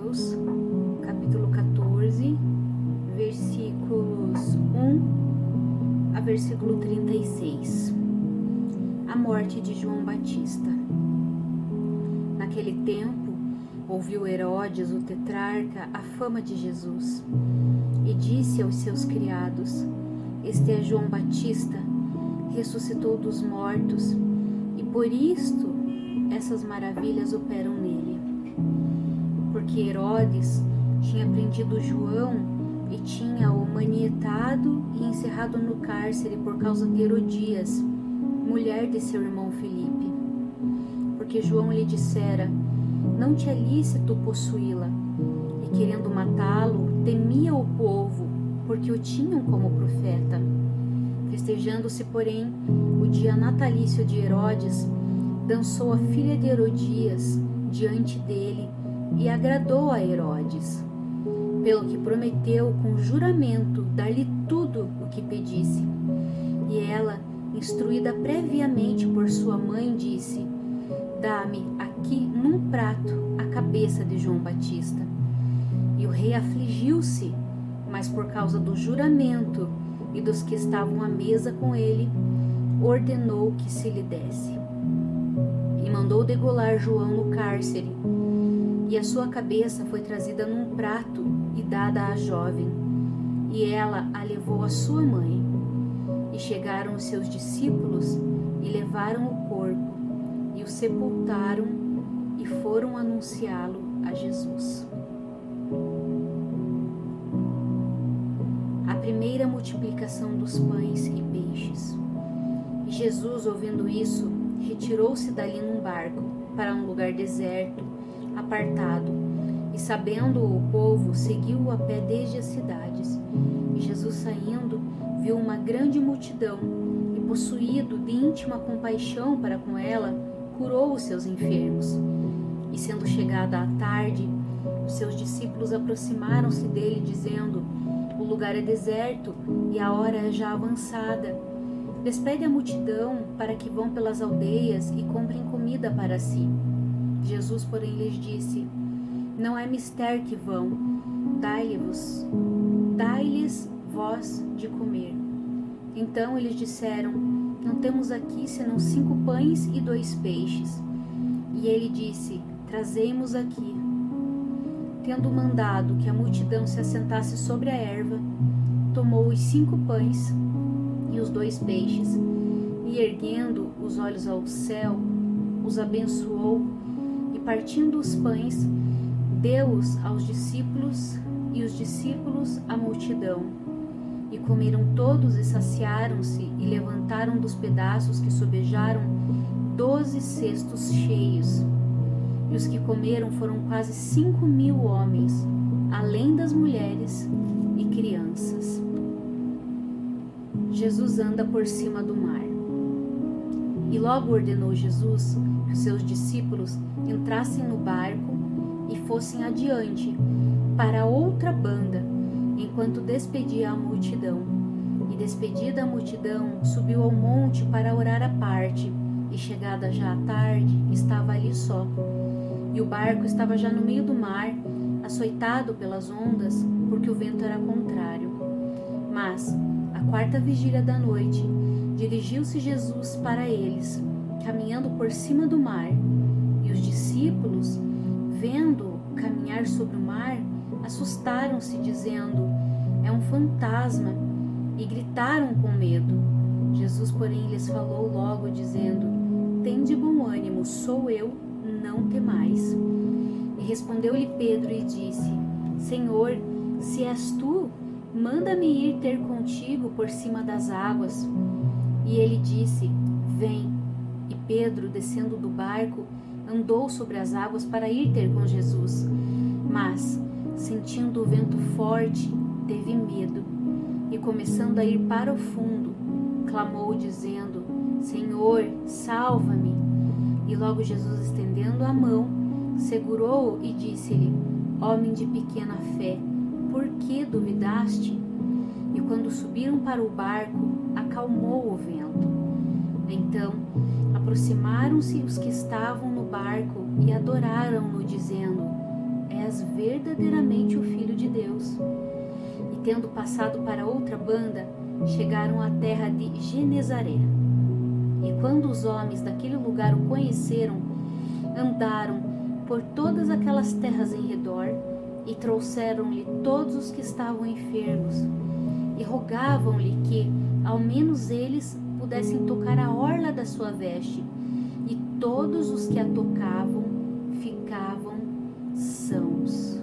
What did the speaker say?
Mateus, capítulo 14, versículos 1 a versículo 36. A morte de João Batista. Naquele tempo, ouviu Herodes, o tetrarca, a fama de Jesus, e disse aos seus criados: Este é João Batista, ressuscitou dos mortos, e por isto essas maravilhas operam nele. Porque Herodes tinha prendido João e tinha-o manietado e encerrado no cárcere por causa de Herodias, mulher de seu irmão Filipe. Porque João lhe dissera: Não te é lícito possuí-la. E querendo matá-lo, temia o povo, porque o tinham como profeta. Festejando-se, porém, o dia natalício de Herodes, dançou a filha de Herodias diante dele e agradou a Herodes, pelo que prometeu com juramento dar-lhe tudo o que pedisse. E ela, instruída previamente por sua mãe, disse: Dá-me aqui num prato a cabeça de João Batista. E o rei afligiu-se, mas por causa do juramento e dos que estavam à mesa com ele, ordenou que se lhe desse. E mandou degolar João no cárcere, e a sua cabeça foi trazida num prato e dada à jovem, e ela a levou à sua mãe. E chegaram os seus discípulos e levaram o corpo, e o sepultaram, e foram anunciá-lo a Jesus. A primeira multiplicação dos pães e peixes. E Jesus, ouvindo isso, retirou-se dali num barco para um lugar deserto, apartado, e sabendo o povo, seguiu-o a pé desde as cidades. E Jesus, saindo, viu uma grande multidão, e possuído de íntima compaixão para com ela, curou os seus enfermos. E sendo chegada a tarde, os seus discípulos aproximaram-se dele, dizendo: O lugar é deserto e a hora é já avançada. Despede a multidão para que vão pelas aldeias e comprem comida para si. Jesus, porém, lhes disse: Não é mister que vão, dai-lhes vós de comer. Então eles disseram: Não temos aqui senão 5 pães e 2 peixes. E ele disse: Trazei-mos aqui. Tendo mandado que a multidão se assentasse sobre a erva, tomou os 5 pães e os 2 peixes, e erguendo os olhos ao céu, os abençoou, e partindo os pães, deu-os aos discípulos, e os discípulos à multidão. E comeram todos e saciaram-se, e levantaram dos pedaços que sobejaram 12 cestos cheios. E os que comeram foram quase 5.000 homens, além das mulheres e crianças. Jesus anda por cima do mar. E logo ordenou Jesus que os seus discípulos entrassem no barco e fossem adiante para outra banda, enquanto despedia a multidão. E despedida a multidão, subiu ao monte para orar à parte, e chegada já a tarde, estava ali só. E o barco estava já no meio do mar, açoitado pelas ondas, porque o vento era contrário. Mas, à 4ª vigília da noite, dirigiu-se Jesus para eles, caminhando por cima do mar. E os discípulos, vendo-o caminhar sobre o mar, assustaram-se, dizendo: É um fantasma, e gritaram com medo. Jesus, porém, lhes falou logo, dizendo: Tende bom ânimo, sou eu, não temais. E respondeu-lhe Pedro e disse: Senhor, se és tu, manda-me ir ter contigo por cima das águas. E ele disse: Vem. E Pedro, descendo do barco, andou sobre as águas para ir ter com Jesus. Mas, sentindo o vento forte, teve medo, e começando a ir para o fundo, clamou dizendo: Senhor, salva-me. E logo Jesus, estendendo a mão, segurou-o e disse-lhe: Homem de pequena fé, por que duvidaste? E quando subiram para o barco, acalmou o vento. Então, aproximaram-se os que estavam no barco e adoraram-no, dizendo: és verdadeiramente o Filho de Deus. E tendo passado para outra banda, chegaram à terra de Genezaré. E quando os homens daquele lugar o conheceram, andaram por todas aquelas terras em redor e trouxeram-lhe todos os que estavam enfermos e rogavam-lhe que, ao menos eles, pudessem tocar a orla da sua veste. E todos os que a tocavam ficavam sãos.